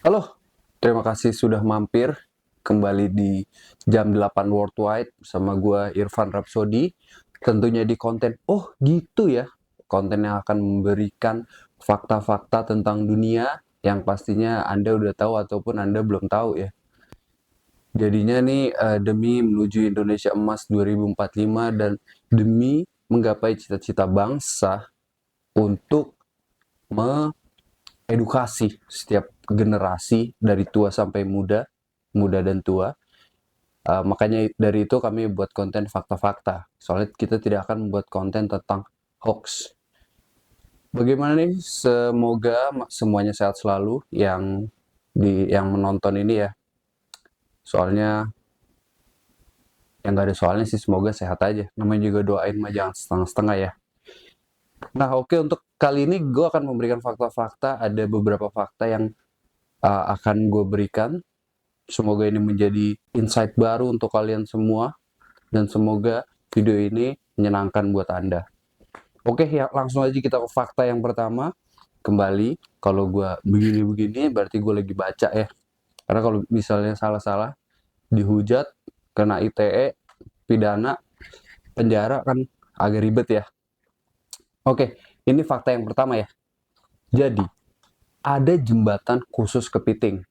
Halo, terima kasih sudah mampir kembali di jam 8 Worldwide bersama gua Irfan Rapsodi. Tentunya di konten, oh gitu ya, konten yang akan memberikan fakta-fakta tentang dunia yang pastinya Anda udah tahu ataupun Anda belum tahu ya. Jadinya nih demi menuju Indonesia Emas 2045 dan demi menggapai cita-cita bangsa untuk edukasi setiap generasi dari tua sampai muda, muda dan tua. Makanya dari itu kami buat konten fakta-fakta. Soalnya kita tidak akan membuat konten tentang hoax. Bagaimana nih? Semoga semuanya sehat selalu yang menonton ini ya. Soalnya yang gak ada soalnya sih semoga sehat aja. Namanya juga doain mah jangan setengah-setengah ya. Nah oke, untuk kali ini gue akan memberikan fakta-fakta. Ada beberapa fakta yang akan gue berikan. Semoga ini menjadi insight baru untuk kalian semua dan semoga video ini menyenangkan buat Anda. Oke, ya langsung aja kita ke fakta yang pertama. Kembali, kalau gue begini-begini berarti gue lagi baca ya. Karena kalau misalnya salah-salah, dihujat, kena ITE, pidana, penjara kan agak ribet ya. Oke, ini fakta yang pertama ya. Jadi, ada jembatan khusus kepiting.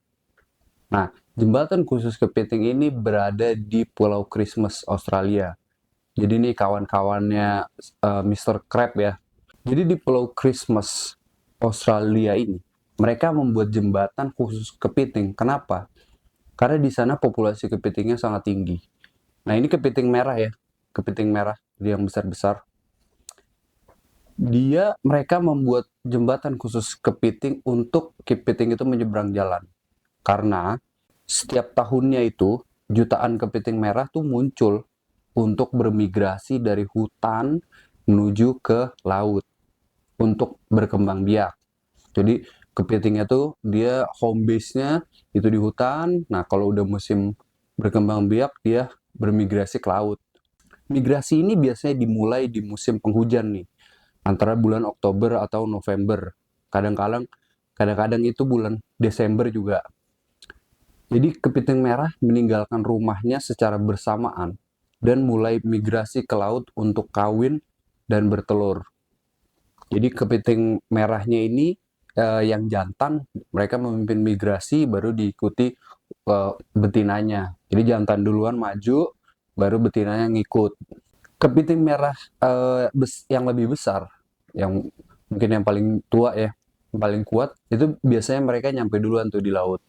Nah, jembatan khusus kepiting ini berada di Pulau Christmas, Australia. Jadi ini kawan-kawannya Mr. Crab ya. Jadi di Pulau Christmas, Australia ini, mereka membuat jembatan khusus kepiting. Kenapa? Karena di sana populasi kepitingnya sangat tinggi. Nah ini kepiting merah ya, kepiting merah yang besar-besar. Mereka membuat jembatan khusus kepiting untuk kepiting itu menyeberang jalan. Karena setiap tahunnya itu jutaan kepiting merah tuh muncul untuk bermigrasi dari hutan menuju ke laut untuk berkembang biak. Jadi kepitingnya tuh dia home base-nya itu di hutan. Nah, kalau udah musim berkembang biak dia bermigrasi ke laut. Migrasi ini biasanya dimulai di musim penghujan nih, antara bulan Oktober atau November. Kadang-kadang itu bulan Desember juga. Jadi kepiting merah meninggalkan rumahnya secara bersamaan dan mulai migrasi ke laut untuk kawin dan bertelur. Jadi kepiting merahnya ini yang jantan, mereka memimpin migrasi baru diikuti betinanya. Jadi jantan duluan maju, baru betinanya ngikut. Kepiting merah yang lebih besar, yang mungkin yang paling tua ya, yang paling kuat, itu biasanya mereka nyampe duluan tuh di laut.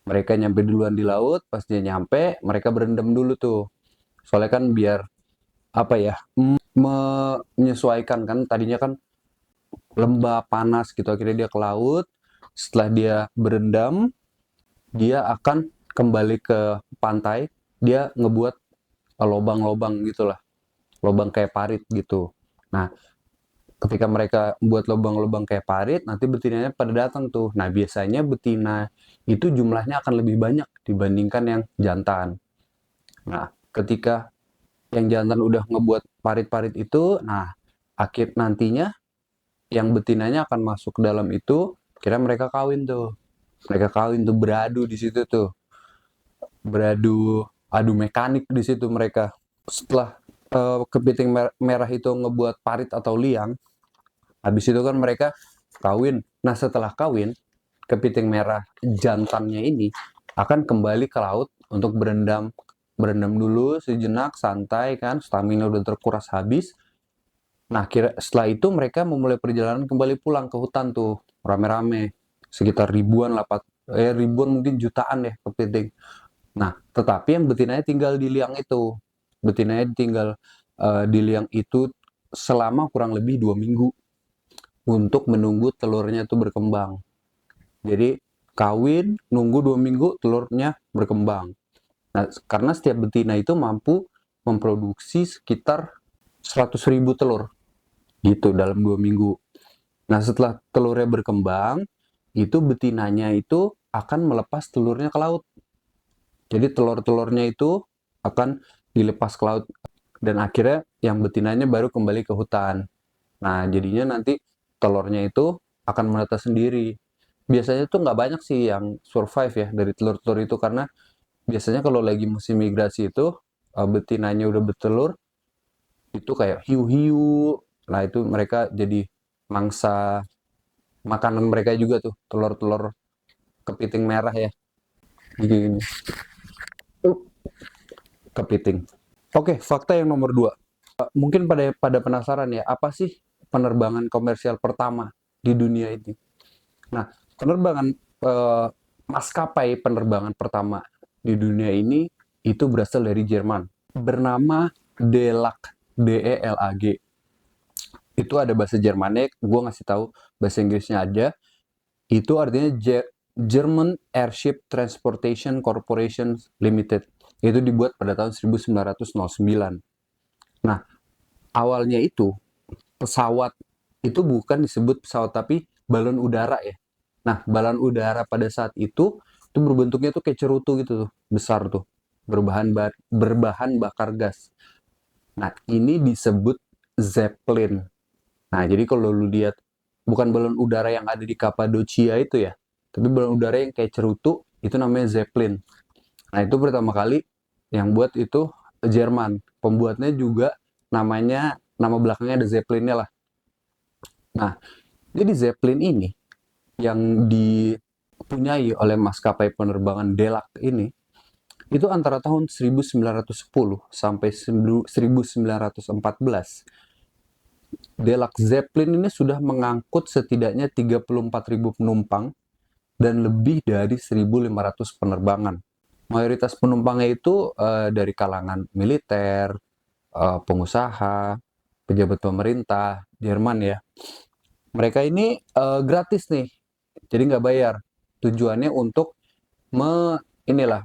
Mereka nyampe duluan di laut, pas dia nyampe, mereka berendam dulu tuh. Soalnya kan biar apa ya, menyesuaikan kan, tadinya kan lembab panas gitu, akhirnya dia ke laut. Setelah dia berendam, dia akan kembali ke pantai, dia ngebuat lobang-lobang gitulah, lobang kayak parit gitu. Nah, ketika mereka buat lubang-lubang kayak parit, nanti betinanya pada datang tuh. Nah, biasanya betina itu jumlahnya akan lebih banyak dibandingkan yang jantan. Nah, ketika yang jantan udah ngebuat parit-parit itu, nah akhir nantinya yang betinanya akan masuk ke dalam itu, kira mereka kawin tuh. Mereka kawin tuh, beradu di situ tuh. Adu mekanik di situ mereka. Setelah kepiting merah itu ngebuat parit atau liang, habis itu kan mereka kawin. Nah, setelah kawin, kepiting merah jantannya ini akan kembali ke laut untuk berendam. Berendam dulu sejenak, santai kan, stamina udah terkuras habis. Nah, setelah itu mereka memulai perjalanan kembali pulang ke hutan tuh, rame-rame. Sekitar ribuan lah, ribuan mungkin jutaan deh kepiting. Nah, tetapi yang betinanya tinggal di liang itu. Betinanya tinggal di liang itu selama kurang lebih 2 minggu untuk menunggu telurnya itu berkembang. Jadi kawin, nunggu 2 minggu telurnya berkembang. Nah, karena setiap betina itu mampu memproduksi sekitar 100.000 telur gitu dalam 2 minggu. Nah, setelah telurnya berkembang, itu betinanya itu akan melepas telurnya ke laut. Jadi telur-telurnya itu akan dilepas ke laut dan akhirnya yang betinanya baru kembali ke hutan. Nah, jadinya nanti telurnya itu akan menetas sendiri. biasanya tuh nggak banyak sih yang survive ya dari telur-telur itu, karena biasanya kalau lagi musim migrasi itu betinanya udah bertelur itu kayak hiu-hiu. Nah, itu mereka jadi mangsa makanan mereka juga tuh, telur-telur kepiting merah ya. Gini. Uh, kepiting. Oke, fakta yang nomor dua. Mungkin pada pada penasaran ya, apa sih penerbangan komersial pertama di dunia ini? Nah, penerbangan eh, maskapai penerbangan pertama di dunia ini itu berasal dari Jerman. Bernama DELAG, DELAG. Itu ada bahasa Jermannya, gue ngasih tahu bahasa Inggrisnya aja. Itu artinya German Airship Transportation Corporation Limited. Itu dibuat pada tahun 1909. Nah, awalnya itu pesawat itu bukan disebut pesawat tapi balon udara ya. Nah, balon udara pada saat itu berbentuknya tuh kayak cerutu gitu tuh, besar tuh, berbahan bakar gas. Nah, ini disebut Zeppelin. Nah, jadi kalau lu lihat bukan balon udara yang ada di Kapadocia itu ya, tapi balon udara yang kayak cerutu itu namanya Zeppelin. Nah, itu pertama kali yang buat itu Jerman. Pembuatnya juga nama belakangnya ada Zeppelinnya lah. Nah, jadi Zeppelin ini yang dipunyai oleh maskapai penerbangan Delac ini itu antara tahun 1910 sampai 1914. Delac Zeppelin ini sudah mengangkut setidaknya 34.000 penumpang dan lebih dari 1.500 penerbangan. Mayoritas penumpangnya itu dari kalangan militer, pengusaha, pejabat pemerintah, Jerman ya. Mereka ini gratis nih, jadi nggak bayar. Tujuannya untuk inilah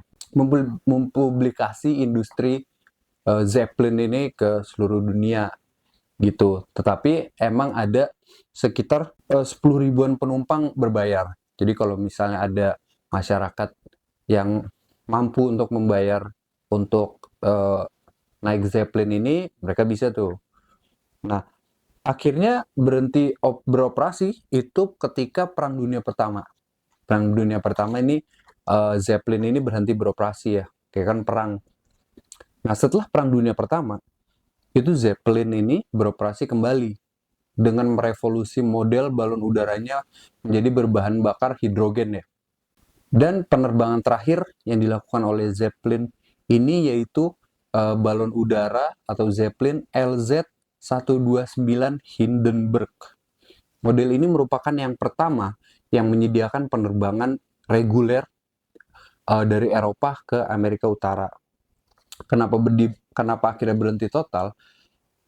mempublikasi industri Zeppelin ini ke seluruh dunia gitu. Tetapi emang ada sekitar 10 ribuan penumpang berbayar. Jadi kalau misalnya ada masyarakat yang mampu untuk membayar untuk naik Zeppelin ini, mereka bisa tuh. Nah, akhirnya berhenti beroperasi itu ketika Perang Dunia Pertama. Perang Dunia Pertama ini Zeppelin ini berhenti beroperasi ya, kayak kan perang. Nah, setelah Perang Dunia Pertama, itu Zeppelin ini beroperasi kembali dengan merevolusi model balon udaranya menjadi berbahan bakar hidrogen ya. Dan penerbangan terakhir yang dilakukan oleh Zeppelin ini yaitu balon udara atau Zeppelin LZ-129 Hindenburg. Model ini merupakan yang pertama yang menyediakan penerbangan reguler dari Eropa ke Amerika Utara. Kenapa akhirnya berhenti total?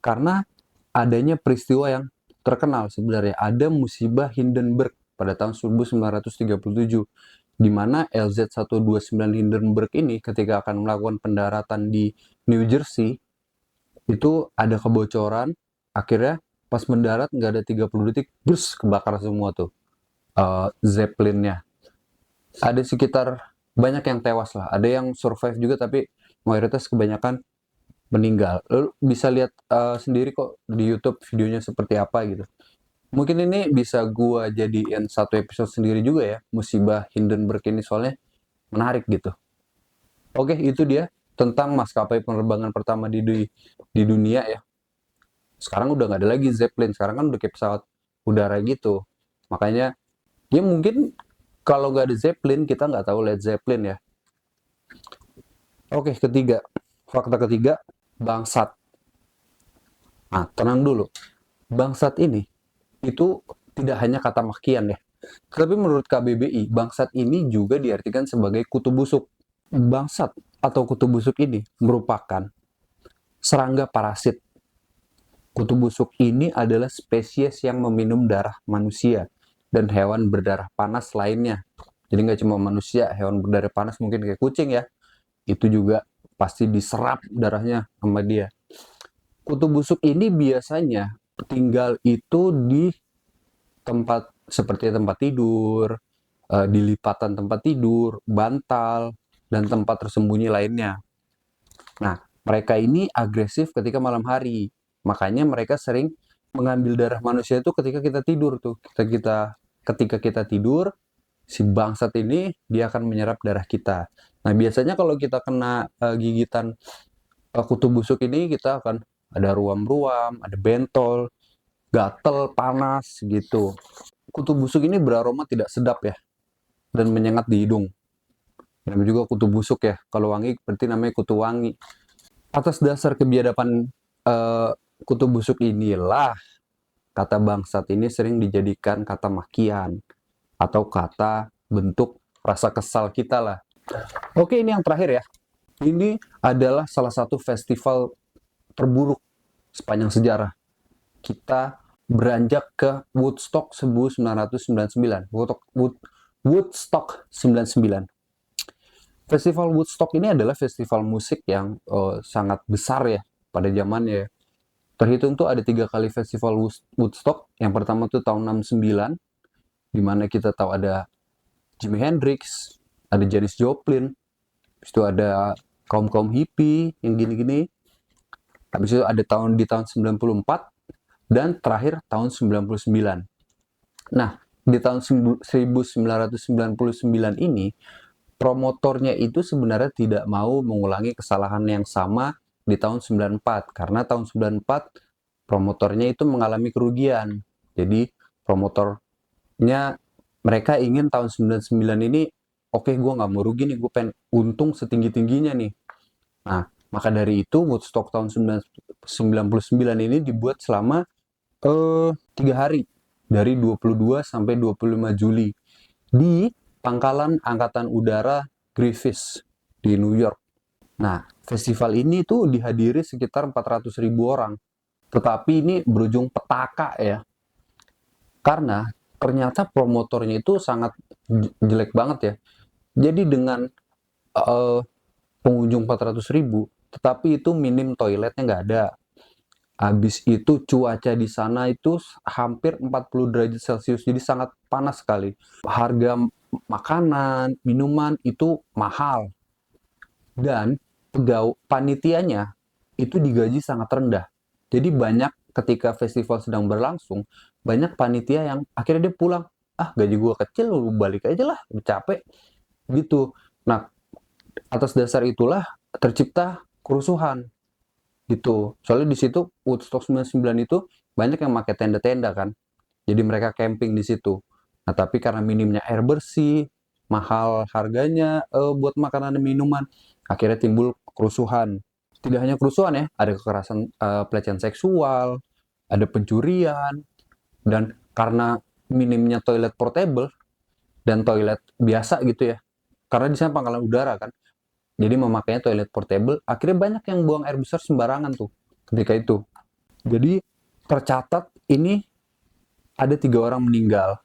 Karena adanya peristiwa yang terkenal sebenarnya. Ada musibah Hindenburg pada tahun 1937, di mana LZ-129 Hindenburg ini ketika akan melakukan pendaratan di New Jersey, itu ada kebocoran, akhirnya pas mendarat nggak ada 30 detik, terus kebakar semua tuh Zeppelinnya. Ada sekitar banyak yang tewas lah, ada yang survive juga tapi mayoritas kebanyakan meninggal. Lu bisa lihat sendiri kok di YouTube videonya seperti apa gitu. Mungkin ini bisa gua jadiin satu episode sendiri juga ya, musibah Hindenburg ini soalnya menarik gitu. Oke, itu dia tentang maskapai penerbangan pertama di dunia ya. Sekarang udah nggak ada lagi Zeppelin, sekarang kan udah kayak pesawat udara gitu. Makanya ya mungkin kalau nggak ada Zeppelin kita nggak tahu Led Zeppelin ya. Oke, fakta ketiga, bangsat. Nah, tenang dulu. Bangsat ini itu tidak hanya kata makian ya. Tapi menurut KBBI, bangsat ini juga diartikan sebagai kutu busuk. Bangsat atau kutu busuk ini merupakan serangga parasit. Kutu busuk ini adalah spesies yang meminum darah manusia dan hewan berdarah panas lainnya. Jadi nggak cuma manusia, hewan berdarah panas mungkin kayak kucing ya. Itu juga pasti diserap darahnya sama dia. Kutu busuk ini biasanya tinggal itu di tempat seperti tempat tidur, di lipatan tempat tidur, bantal, dan tempat tersembunyi lainnya. Nah, mereka ini agresif ketika malam hari. Makanya mereka sering mengambil darah manusia itu ketika kita tidur tuh. Ketika kita tidur, si bangsat ini dia akan menyerap darah kita. Nah, biasanya kalau kita kena gigitan kutu busuk ini, kita akan ada ruam-ruam, ada bentol, gatel, panas gitu. Kutu busuk ini beraroma tidak sedap ya, dan menyengat di hidung. Namanya juga kutu busuk ya. Kalau wangi berarti namanya kutu wangi. Atas dasar kebiadaban kutu busuk inilah kata bangsat ini sering dijadikan kata makian atau kata bentuk rasa kesal kita lah. Oke, ini yang terakhir ya. Ini adalah salah satu festival terburuk sepanjang sejarah. Kita beranjak ke Woodstock 1999. Woodstock 99. Festival Woodstock ini adalah festival musik yang sangat besar ya pada zamannya. Terhitung tuh ada 3 kali festival Woodstock. Yang pertama tuh tahun 69, di mana kita tahu ada Jimi Hendrix, ada Janis Joplin, habis itu ada kaum-kaum hippie yang gini-gini. Habis itu ada di tahun 94 dan terakhir tahun 99. Nah, di tahun 1999 ini promotornya itu sebenarnya tidak mau mengulangi kesalahan yang sama di tahun 94 karena tahun 94 promotornya itu mengalami kerugian. Jadi promotornya mereka ingin tahun 99 ini oke, gue nggak mau rugi nih, gue pengen untung setinggi-tingginya nih. Nah, maka dari itu Woodstock tahun 99 ini dibuat selama 3 hari dari 22 sampai 25 Juli di Pangkalan Angkatan Udara Griffith di New York. Nah, festival ini tuh dihadiri sekitar 400.000 orang. Tetapi ini berujung petaka ya. Karena ternyata promotornya itu sangat jelek banget ya. Jadi dengan pengunjung 400.000, tetapi itu minim toiletnya nggak ada. Habis itu cuaca di sana itu hampir 40 derajat Celcius, jadi sangat panas sekali. Harga makanan, minuman itu mahal. Dan panitianya itu digaji sangat rendah. Jadi banyak ketika festival sedang berlangsung, banyak panitia yang akhirnya dia pulang. Ah, gaji gua kecil, lu balik aja lah, capek. Gitu. Nah, atas dasar itulah tercipta kerusuhan gitu. Soalnya di situ Woodstock 99 itu banyak yang pakai tenda-tenda kan. Jadi mereka camping di situ. Nah, tapi karena minimnya air bersih, mahal harganya buat makanan dan minuman, akhirnya timbul kerusuhan. Tidak hanya kerusuhan ya, ada kekerasan pelecehan seksual, ada pencurian, dan karena minimnya toilet portable dan toilet biasa gitu ya. Karena di sana pangkalan udara kan. Jadi memakainya toilet portable, akhirnya banyak yang buang air besar sembarangan tuh ketika itu. Jadi tercatat ini ada 3 orang meninggal.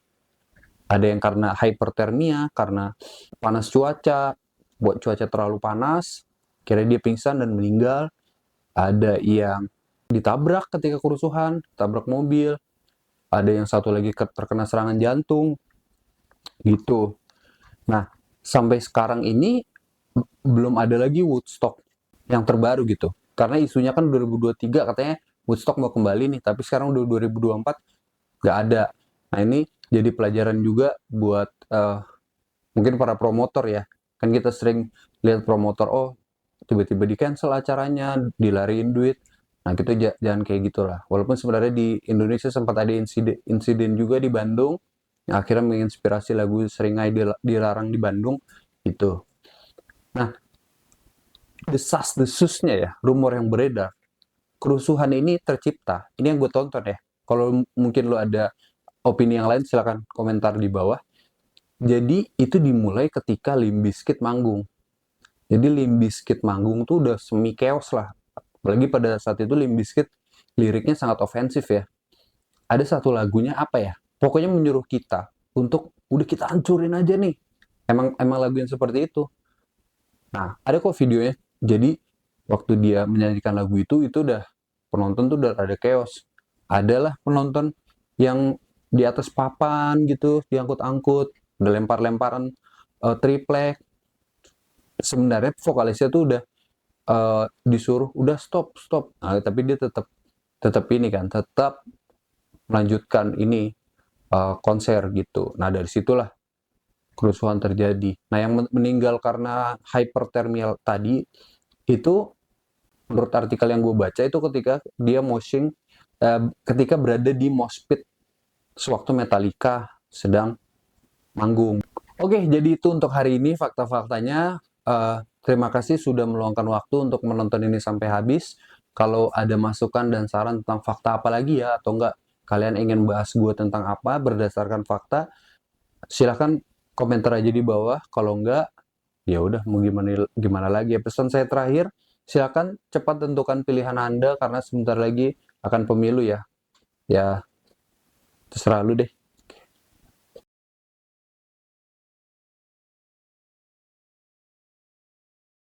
Ada yang karena hypertermia, karena panas cuaca, buat cuaca terlalu panas, kira dia pingsan dan meninggal. Ada yang ditabrak ketika kerusuhan, tabrak mobil. Ada yang satu lagi terkena serangan jantung, gitu. Nah, sampai sekarang ini belum ada lagi Woodstock yang terbaru gitu. Karena isunya kan 2023 katanya Woodstock mau kembali nih, tapi sekarang udah 2024 nggak ada. Nah, ini jadi pelajaran juga buat mungkin para promotor ya. Kan kita sering lihat promotor, oh tiba-tiba di cancel acaranya, dilariin duit. Nah, kita jangan kayak gitulah. Walaupun sebenarnya di Indonesia sempat ada insiden juga di Bandung, yang akhirnya menginspirasi lagu Seringai Dilarang di Bandung, itu. Nah, desas-desusnya ya, rumor yang beredar, kerusuhan ini tercipta. Ini yang gue tonton ya. Kalau mungkin lo ada opini yang lain, silakan komentar di bawah. Jadi itu dimulai ketika Limp Bizkit manggung. Jadi Limp Bizkit manggung tuh udah semi chaos lah. Apalagi pada saat itu Limp Bizkit liriknya sangat ofensif ya. Ada satu lagunya apa ya? Pokoknya menyuruh kita untuk udah kita hancurin aja nih. Emang lagu yang seperti itu. Nah, ada kok videonya. Jadi waktu dia menyanyikan lagu itu udah penonton tuh udah ada chaos. Adalah penonton yang di atas papan gitu, diangkut-angkut, udah lempar-lemparan triplek. Sebenarnya vokalisnya tuh udah disuruh udah stop stop. Nah, tapi dia tetap ini kan, tetap melanjutkan ini konser gitu. Nah, dari situlah kerusuhan terjadi. Nah, yang meninggal karena hyperthermia tadi itu menurut artikel yang gue baca itu ketika dia moshing, ketika berada di mosh pit sewaktu Metallica sedang manggung. Oke, jadi itu untuk hari ini fakta-faktanya. Terima kasih sudah meluangkan waktu untuk menonton ini sampai habis. Kalau ada masukan dan saran tentang fakta apa lagi ya, atau enggak kalian ingin bahas gue tentang apa berdasarkan fakta, silahkan komentar aja di bawah. Kalau enggak, ya udah mau gimana gimana lagi. Pesan saya terakhir, silakan cepat tentukan pilihan Anda karena sebentar lagi akan pemilu ya. Ya, terserah lu deh.